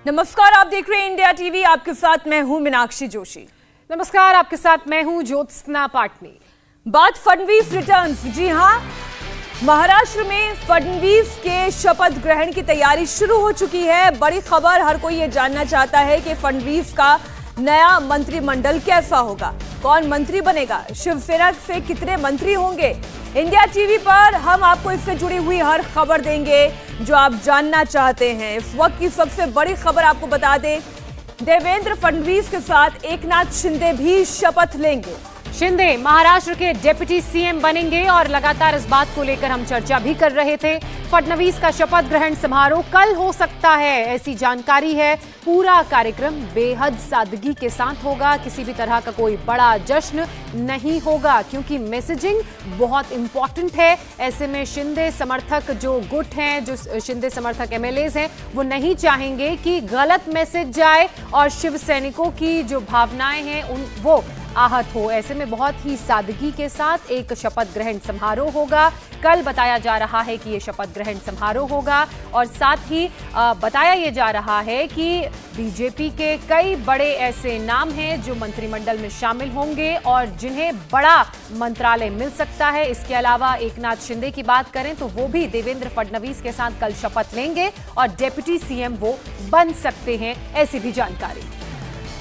नमस्कार, आप देख रहे हैं इंडिया टीवी। आपके साथ मैं हूं मीनाक्षी जोशी। नमस्कार, आपके साथ मैं हूं ज्योत्सना पाटनी। बात फडणवीस रिटर्न्स। जी हां, महाराष्ट्र में फडणवीस के शपथ ग्रहण की तैयारी शुरू हो चुकी है। बड़ी खबर, हर कोई ये जानना चाहता है कि फडणवीस का नया मंत्रिमंडल कैसा होगा, कौन मंत्री बनेगा, शिवसेना से कितने मंत्री होंगे। इंडिया टीवी पर हम आपको इससे जुड़ी हुई हर खबर देंगे जो आप जानना चाहते हैं। इस वक्त की सबसे बड़ी खबर आपको बता दें, देवेंद्र फडणवीस के साथ एकनाथ शिंदे भी शपथ लेंगे। शिंदे महाराष्ट्र के डिप्टी सीएम बनेंगे और लगातार इस बात को लेकर हम चर्चा भी कर रहे थे। फडणवीस का शपथ ग्रहण समारोह कल हो सकता है, ऐसी जानकारी है। पूरा कार्यक्रम बेहद सादगी के साथ होगा, किसी भी तरह का कोई बड़ा जश्न नहीं होगा क्योंकि मैसेजिंग बहुत इंपॉर्टेंट है। ऐसे में शिंदे समर्थक जो गुट हैं, जो शिंदे समर्थक एमएलएज हैं, वो नहीं चाहेंगे कि गलत मैसेज जाए और शिव सैनिकों की जो भावनाएं हैं वो आहत हो। ऐसे में बहुत ही सादगी के साथ एक शपथ ग्रहण समारोह होगा। कल बताया जा रहा है कि ये शपथ ग्रहण समारोह होगा और साथ ही बताया ये जा रहा है कि बीजेपी के कई बड़े ऐसे नाम हैं जो मंत्रिमंडल में शामिल होंगे और जिन्हें बड़ा मंत्रालय मिल सकता है। इसके अलावा एकनाथ शिंदे की बात करें तो वो भी देवेंद्र फडणवीस के साथ कल शपथ लेंगे और डिप्टी सीएम वो बन सकते हैं, ऐसी भी जानकारी।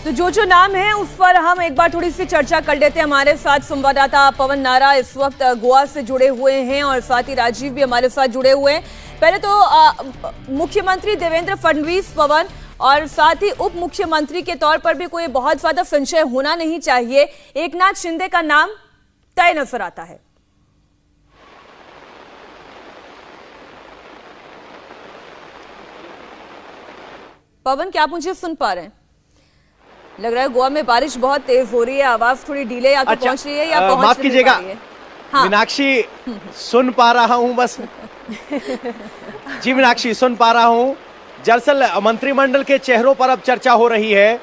तो जो नाम है उस पर हम एक बार थोड़ी सी चर्चा कर लेते हैं। हमारे साथ संवाददाता पवन नारा इस वक्त गोवा से जुड़े हुए हैं और साथ ही राजीव भी हमारे साथ जुड़े हुए हैं। पहले तो मुख्यमंत्री देवेंद्र फडणवीस पवन, और साथ ही उप मुख्यमंत्री के तौर पर भी कोई बहुत ज्यादा संशय होना नहीं चाहिए, एकनाथ शिंदे का नाम तय नजर आता है। पवन, क्या आप मुझे सुन पा रहे हैं? लग रहा है गोवा में बारिश बहुत तेज हो रही है, आवाज थोड़ी डिले या तो पहुंच रही है या पहुंच माफ कीजिएगा। हाँ। मीनाक्षी, सुन पा रहा हूं बस। जी मीनाक्षी, सुन पा रहा हूं। दरअसल मंत्रिमंडल के चेहरों पर अब चर्चा हो रही है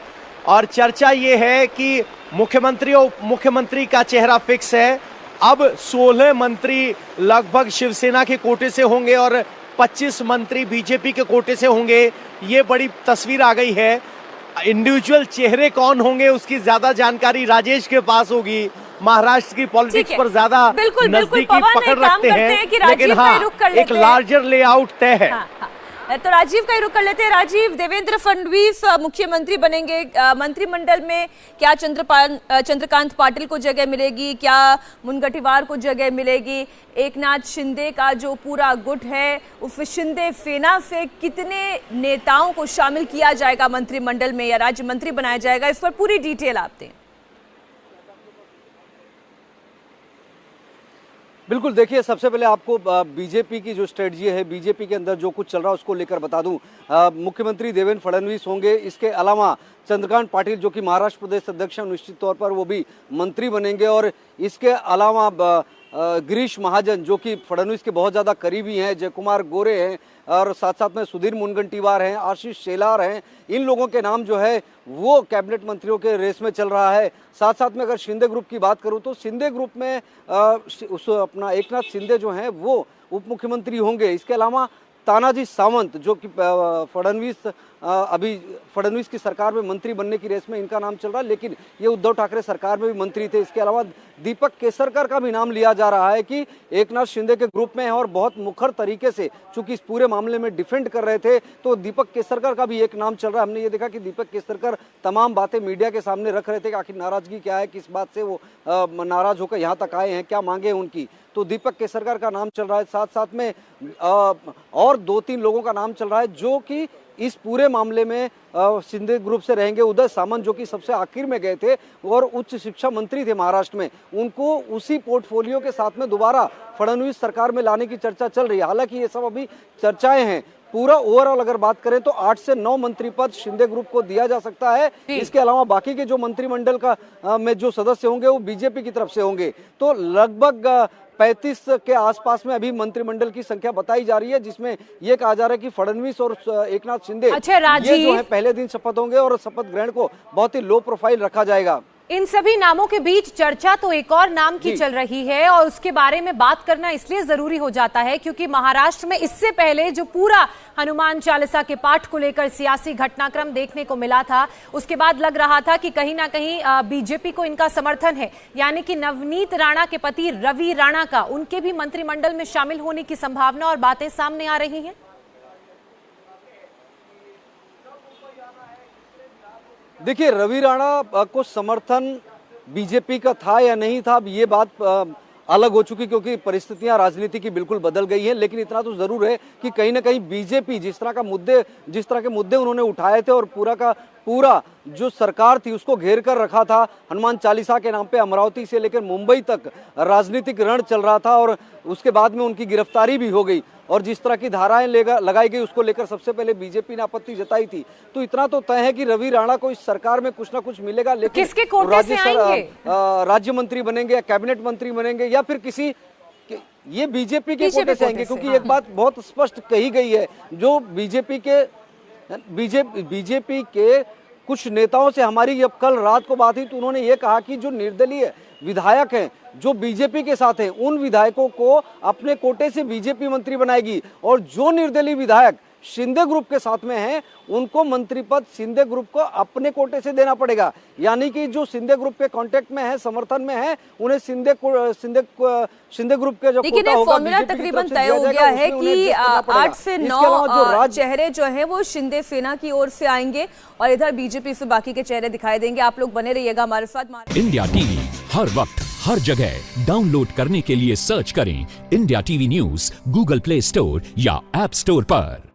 और चर्चा ये है कि मुख्यमंत्री और उप मुख्यमंत्री का चेहरा फिक्स है। अब 16 मंत्री लगभग शिवसेना के कोटे से होंगे और 25 मंत्री बीजेपी के कोटे से होंगे। ये बड़ी तस्वीर आ गई है। इंडिविजुअल चेहरे कौन होंगे उसकी ज्यादा जानकारी राजेश के पास होगी। महाराष्ट्र की पॉलिटिक्स पर ज्यादा नजदीकी पकड़ रखते हैं, लेकिन हाँ, एक लार्जर लेआउट तय है। तो राजीव का ही रुख कर लेते हैं। राजीव, देवेंद्र फडणवीस मुख्यमंत्री बनेंगे, मंत्रिमंडल में क्या चंद्रकांत पाटिल को जगह मिलेगी, क्या मुनगंटीवार को जगह मिलेगी, एकनाथ शिंदे का जो पूरा गुट है उस शिंदे सेना से कितने नेताओं को शामिल किया जाएगा मंत्रिमंडल में या राज्य मंत्री बनाया जाएगा, इस पर पूरी डिटेल आप दें। बिल्कुल, देखिए, सबसे पहले आपको बीजेपी की जो स्ट्रेटजी है, बीजेपी के अंदर जो कुछ चल रहा है उसको लेकर बता दूं। मुख्यमंत्री देवेंद्र फडणवीस होंगे। इसके अलावा चंद्रकांत पाटिल जो कि महाराष्ट्र प्रदेश अध्यक्ष हैं, निश्चित तौर पर वो भी मंत्री बनेंगे। और इसके अलावा गिरीश महाजन जो कि फडणवीस के बहुत ज़्यादा करीबी हैं, जयकुमार गोरे हैं और साथ साथ में सुधीर मुनगंटीवार हैं, आशीष शेलार हैं। इन लोगों के नाम जो है वो कैबिनेट मंत्रियों के रेस में चल रहा है। साथ साथ में अगर शिंदे ग्रुप की बात करूं तो शिंदे ग्रुप में अपना एकनाथ शिंदे जो हैं वो उप मुख्यमंत्री होंगे। इसके अलावा तानाजी सावंत जो कि अभी फडणवीस की सरकार में मंत्री बनने की रेस में इनका नाम चल रहा है, लेकिन ये उद्धव ठाकरे सरकार में भी मंत्री थे। इसके अलावा दीपक केसरकर का भी नाम लिया जा रहा है कि एकनाथ शिंदे के ग्रुप में है और बहुत मुखर तरीके से चूंकि इस पूरे मामले में डिफेंड कर रहे थे, तो दीपक केसरकर का भी एक नाम चल रहा है। हमने ये देखा कि दीपक केसरकर तमाम बातें मीडिया के सामने रख रहे थे कि आखिर नाराजगी क्या है, किस बात से वो नाराज होकर यहाँ तक आए हैं, क्या मांगे उनकी। तो दीपक केसरकर का नाम चल रहा है। साथ साथ में और 2-3 लोगों का नाम चल रहा है जो कि इस पूरे मामले में शिंदे ग्रुप से रहेंगे। उदय सामंत जो कि सबसे आखिर में गए थे और उच्च शिक्षा मंत्री थे महाराष्ट्र में, उनको उसी पोर्टफोलियो के साथ में दोबारा फडणवीस सरकार में लाने की चर्चा चल रही है। हालांकि ये सब अभी चर्चाएं हैं। पूरा ओवरऑल अगर बात करें तो 8 से 9 मंत्री पद शिंदे ग्रुप को दिया जा सकता है। इसके अलावा बाकी के जो मंत्रिमंडल का में जो सदस्य होंगे वो बीजेपी की तरफ से होंगे। तो लगभग 35 के आसपास में अभी मंत्रिमंडल की संख्या बताई जा रही है, जिसमें ये कहा जा रहा है कि फडणवीस और एकनाथ शिंदे अच्छा, ये जो है पहले दिन शपथ होंगे और शपथ ग्रहण को बहुत ही लो प्रोफाइल रखा जाएगा। इन सभी नामों के बीच चर्चा तो एक और नाम की चल रही है और उसके बारे में बात करना इसलिए जरूरी हो जाता है क्योंकि महाराष्ट्र में इससे पहले जो पूरा हनुमान चालीसा के पाठ को लेकर सियासी घटनाक्रम देखने को मिला था, उसके बाद लग रहा था कि कहीं ना कहीं बीजेपी को इनका समर्थन है, यानी कि नवनीत राणा के पति रवि राणा का उनके भी मंत्रिमंडल में शामिल होने की संभावना और बातें सामने आ रही हैं। देखिए, रवि राणा को समर्थन बीजेपी का था या नहीं था, अब ये बात अलग हो चुकी क्योंकि परिस्थितियां राजनीति की बिल्कुल बदल गई हैं। लेकिन इतना तो जरूर है कि कहीं ना कहीं बीजेपी जिस तरह के मुद्दे उन्होंने उठाए थे और पूरा का पूरा जो सरकार थी उसको घेर कर रखा था, हनुमान चालीसा के नाम पे अमरावती से लेकर मुंबई तक राजनीतिक रण चल रहा था और उसके बाद में उनकी गिरफ्तारी भी हो गई और जिस तरह की धाराएं लगाई गई उसको लेकर सबसे पहले बीजेपी ने आपत्ति जताई थी। तो इतना तो तय है कि रवि राणा को इस सरकार में कुछ ना कुछ मिलेगा, लेकिन किसके कोटे से आएंगे? राज्य मंत्री बनेंगे या कैबिनेट मंत्री बनेंगे या फिर किसी ये बीजेपी के कोटे से आएंगे, क्योंकि एक बात बहुत स्पष्ट कही गई है, जो बीजेपी के कुछ नेताओं से हमारी जब कल रात को बात हुई तो उन्होंने ये कहा कि जो निर्दलीय विधायक हैं जो बीजेपी के साथ हैं उन विधायकों को अपने कोटे से बीजेपी मंत्री बनाएगी और जो निर्दलीय विधायक शिंदे ग्रुप के साथ में हैं उनको मंत्री पद शिंदे ग्रुप को अपने कोटे से देना पड़ेगा। यानी कि जो शिंदे ग्रुप के कांटेक्ट में है, समर्थन में है, उन्हें शिंदे ग्रुप के जो कोटा होगा फॉर्मूला तकरीबन तय हो गया है कि 8 से 9 चेहरे जो हैं वो शिंदे सेना की ओर से आएंगे और इधर बीजेपी से बाकी के चेहरे दिखाई देंगे। आप लोग बने रहिएगा हमारे साथ। इंडिया टीवी हर वक्त हर जगह डाउनलोड करने के लिए सर्च करें India TV news Google play store या ऐप स्टोर पर।